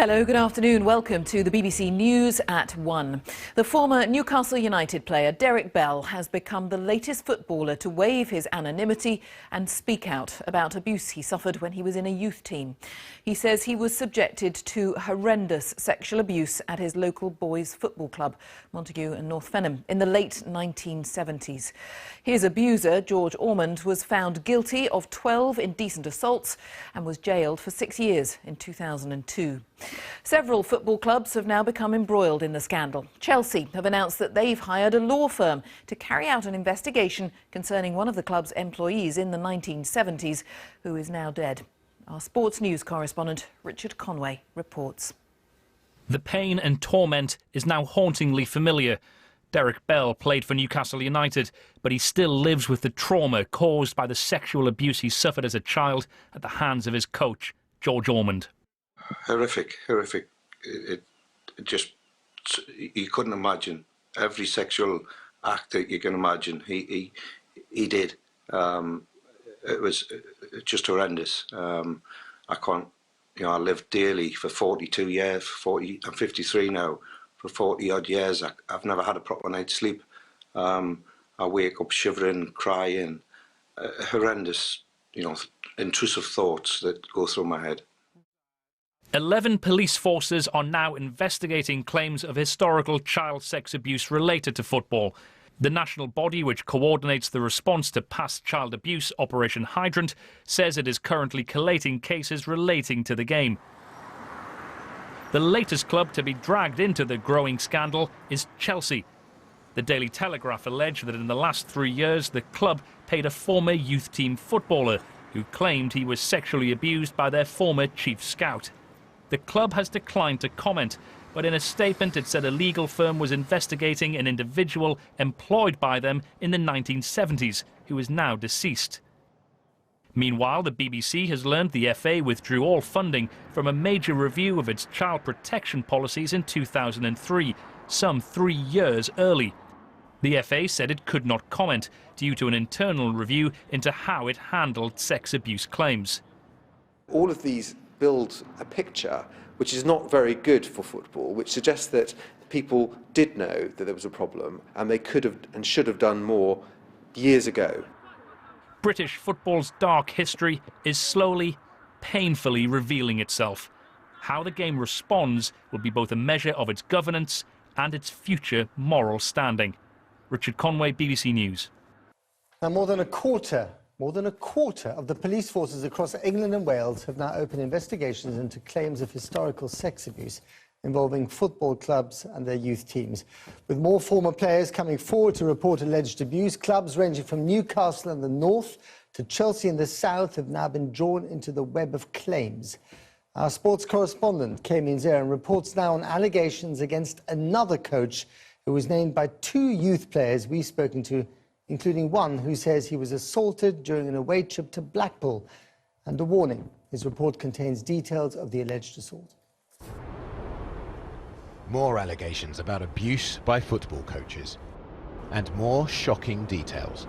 Hello, good afternoon. Welcome to the BBC News at 1. The former Newcastle United player Derek Bell has become the latest footballer to waive his anonymity and speak out about abuse he suffered when he was in a youth team. He says he was subjected to horrendous sexual abuse at his local boys' football club, Montague and North Fenham, in the late 1970s. His abuser, George Ormond, was found guilty of 12 indecent assaults and was jailed for 6 years in 2002. Several football clubs have now become embroiled in the scandal. Chelsea have announced that they've hired a law firm to carry out an investigation concerning one of the club's employees in the 1970s, who is now dead. Our sports news correspondent Richard Conway reports. The pain and torment is now hauntingly familiar. Derek Bell played for Newcastle United, but he still lives with the trauma caused by the sexual abuse he suffered as a child at the hands of his coach, George Ormond. Horrific. It just, you couldn't imagine every sexual act that you can imagine. He did. It was just horrendous. I can't, I lived daily for 42 years. I'm 53 now. For 40 odd years, I've never had a proper night's sleep. I wake up shivering, crying, horrendous, intrusive thoughts that go through my head. 11 police forces are now investigating claims of historical child sex abuse related to football. The national body, which coordinates the response to past child abuse, Operation Hydrant, says it is currently collating cases relating to the game. The latest club to be dragged into the growing scandal is Chelsea. The Daily Telegraph alleged that in the last 3 years the club paid a former youth team footballer who claimed he was sexually abused by their former chief scout. The club has declined to comment, but in a statement it said a legal firm was investigating an individual employed by them in the 1970s who is now deceased. Meanwhile, the BBC has learned the FA withdrew all funding from a major review of its child protection policies in 2003, some 3 years early. The FA said it could not comment due to an internal review into how it handled sex abuse claims. All of these build a picture which is not very good for football, which suggests that people did know that there was a problem and they could have and should have done more years ago. British football's dark history is slowly, painfully revealing itself. How the game responds will be both a measure of its governance and its future moral standing. Richard Conway, BBC News. Now, more than a quarter of the police forces across England and Wales have now opened investigations into claims of historical sex abuse involving football clubs and their youth teams. With more former players coming forward to report alleged abuse, clubs ranging from Newcastle in the north to Chelsea in the south have now been drawn into the web of claims. Our sports correspondent, Kay Zarin, reports now on allegations against another coach who was named by 2 youth players we've spoken to, including one who says he was assaulted during an away trip to Blackpool. And a warning, his report contains details of the alleged assault. More allegations about abuse by football coaches. And more shocking details.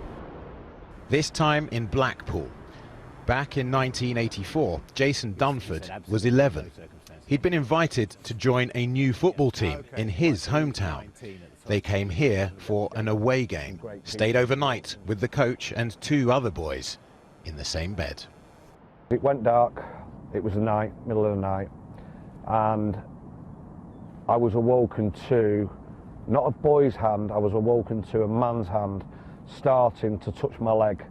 This time in Blackpool. Back in 1984, Jason Dunford was 11. He'd been invited to join a new football team in his hometown. They came here for an away game, stayed overnight with the coach and 2 other boys in the same bed. It went dark, it was the night, middle of the night, and I was awoken to, not a boy's hand, I was awoken to a man's hand starting to touch my leg,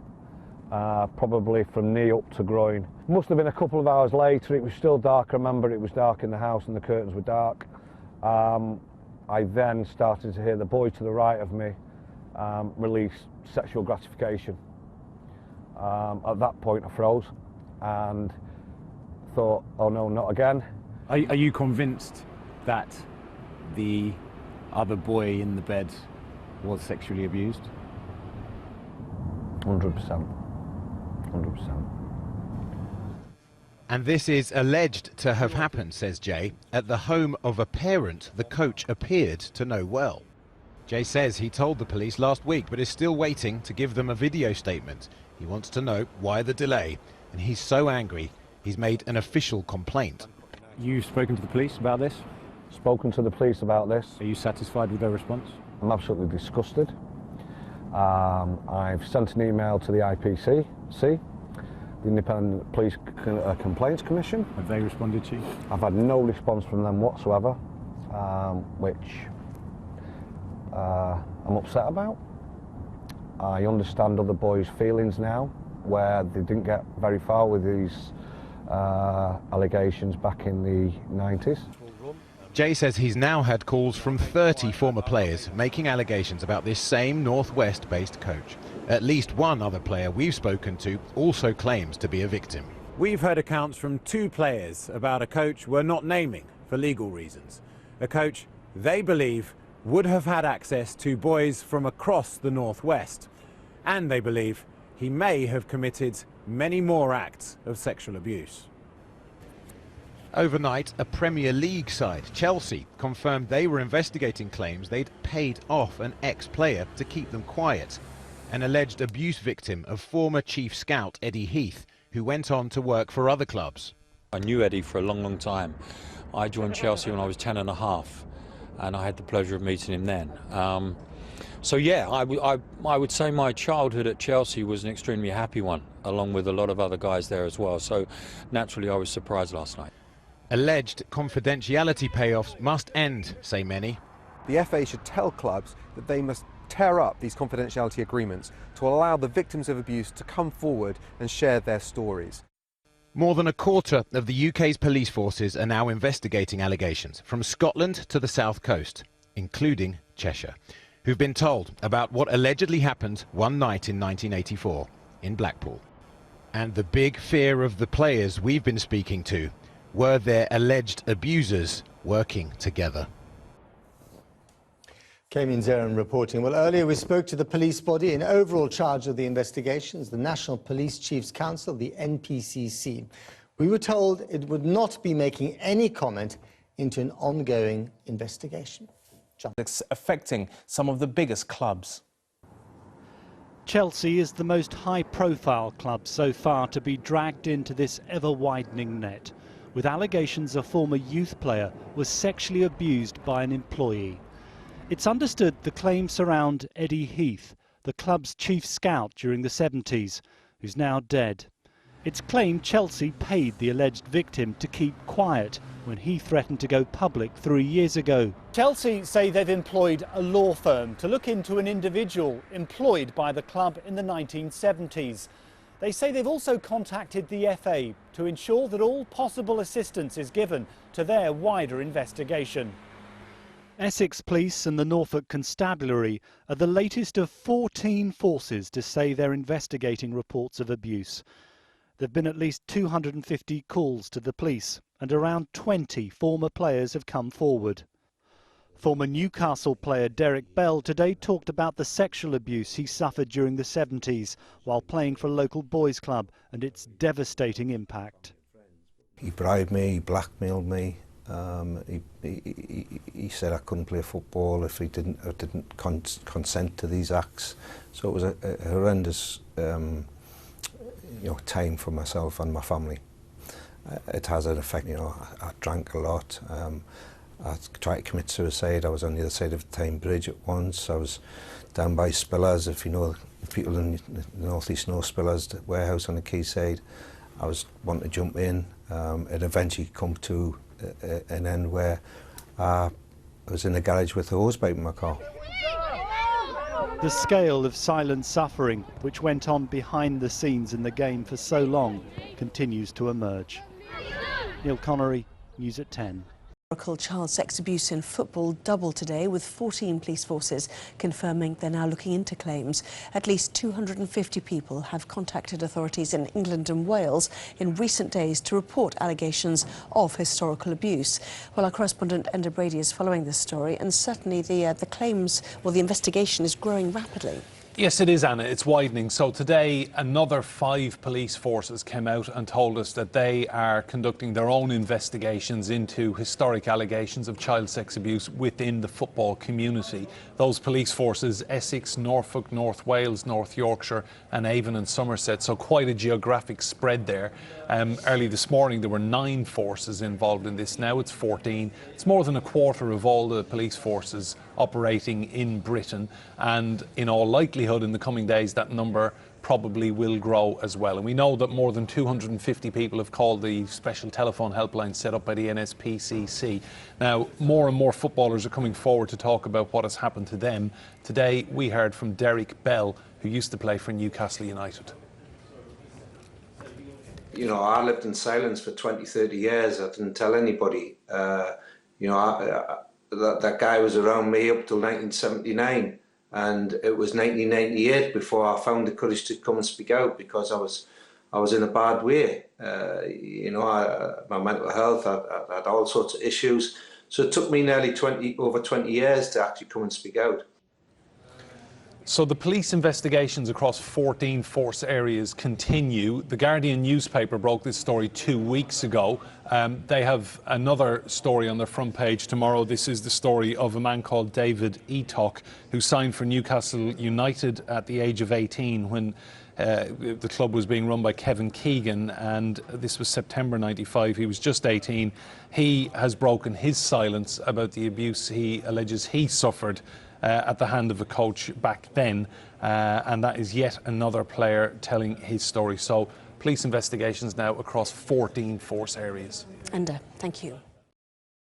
probably from knee up to groin. Must have been a couple of hours later, it was still dark. I remember it was dark in the house and the curtains were dark. I then started to hear the boy to the right of me release sexual gratification. At that point I froze and thought, oh no, not again. Are you convinced that the other boy in the bed was sexually abused? 100%. 100%. And this is alleged to have happened, says Jay, at the home of a parent the coach appeared to know well. Jay says he told the police last week, but is still waiting to give them a video statement. He wants to know why the delay, and he's so angry he's made an official complaint. You've spoken to the police about this? Spoken to the police about this. Are you satisfied with their response? I'm absolutely disgusted. I've sent an email to the IPC, the Independent Police Complaints Commission. Have they responded to you? I've had no response from them whatsoever, which I'm upset about. I understand other boys' feelings now, where they didn't get very far with these allegations back in the 90s. Jay says he's now had calls from 30 former players making allegations about this same Northwest-based coach. At least one other player we've spoken to also claims to be a victim. We've heard accounts from 2 players about a coach we're not naming for legal reasons. A coach they believe would have had access to boys from across the Northwest. And they believe he may have committed many more acts of sexual abuse. Overnight, a Premier League side, Chelsea, confirmed they were investigating claims they'd paid off an ex-player to keep them quiet. An alleged abuse victim of former chief scout Eddie Heath, who went on to work for other clubs. I knew Eddie for a long time. I joined Chelsea when I was 10 and a half, and I had the pleasure of meeting him then. So yeah, I would say my childhood at Chelsea was an extremely happy one, along with a lot of other guys there as well. So naturally I was surprised last night. Alleged confidentiality payoffs must end, say many. The FA should tell clubs that they must tear up these confidentiality agreements to allow the victims of abuse to come forward and share their stories. More than a quarter of the UK's police forces are now investigating allegations from Scotland to the south coast, including Cheshire, who've been told about what allegedly happened one night in 1984 in Blackpool. And the big fear of the players we've been speaking to: were their alleged abusers working together? Kamian Zeran reporting. Well, earlier we spoke to the police body in overall charge of the investigations, the National Police Chiefs Council, the NPCC. We were told it would not be making any comment into an ongoing investigation. John. It's affecting some of the biggest clubs. Chelsea is the most high-profile club so far to be dragged into this ever-widening net, with allegations a former youth player was sexually abused by an employee. It's understood the claims surround Eddie Heath, the club's chief scout during the 70s, who's now dead. It's claimed Chelsea paid the alleged victim to keep quiet when he threatened to go public 3 years ago. Chelsea say they've employed a law firm to look into an individual employed by the club in the 1970s. They say they've also contacted the FA to ensure that all possible assistance is given to their wider investigation. Essex Police and the Norfolk Constabulary are the latest of 14 forces to say they're investigating reports of abuse. There have been at least 250 calls to the police, and around 20 former players have come forward. Former Newcastle player Derek Bell today talked about the sexual abuse he suffered during the 70s while playing for a local boys' club and its devastating impact. He bribed me, he blackmailed me. He said I couldn't play football if I didn't consent to these acts. So it was a horrendous time for myself and my family. It has an effect. I drank a lot. I tried to commit suicide. I was on the other side of the Tyne Bridge at once. I was down by Spillers, if you know people in the North East know Spillers, the warehouse on the quayside. I was wanting to jump in. It eventually come to an end where I was in the garage with a hosepipe in my car. The scale of silent suffering, which went on behind the scenes in the game for so long, continues to emerge. Neil Connery, News at 10. Child sex abuse in football doubled today, with 14 police forces confirming they're now looking into claims. At least 250 people have contacted authorities in England and Wales in recent days to report allegations of historical abuse. Well, our correspondent Enda Brady is following this story, and certainly the claims, well, the investigation is growing rapidly. Yes, it is, Anna. It's widening. So today, another 5 police forces came out and told us that they are conducting their own investigations into historic allegations of child sex abuse within the football community. Those police forces, Essex, Norfolk, North Wales, North Yorkshire and Avon and Somerset, so quite a geographic spread there. Early this morning there were 9 forces involved in this. Now it's 14. It's more than a quarter of all the police forces operating in Britain, and in all likelihood in the coming days that number probably will grow as well. And we know that more than 250 people have called the special telephone helpline set up by the NSPCC. Now, more and more footballers are coming forward to talk about what has happened to them. Today we heard from Derek Bell, who used to play for Newcastle United. You know, I lived in silence for 20, 30 years. I didn't tell anybody. You know, that guy was around me up till 1979, and it was 1998 before I found the courage to come and speak out, because I was in a bad way. You know, my mental health, I had all sorts of issues. So it took me nearly over 20 years to actually come and speak out. So the police investigations across 14 force areas continue. The Guardian newspaper broke this story 2 weeks ago. They have another story on their front page tomorrow. This is the story of a man called David Eatock, who signed for Newcastle United at the age of 18 when the club was being run by Kevin Keegan, and this was September 95. He was just 18. He has broken his silence about the abuse he alleges he suffered at the hand of a coach back then, and that is yet another player telling his story. So police investigations now across 14 force areas. And thank you.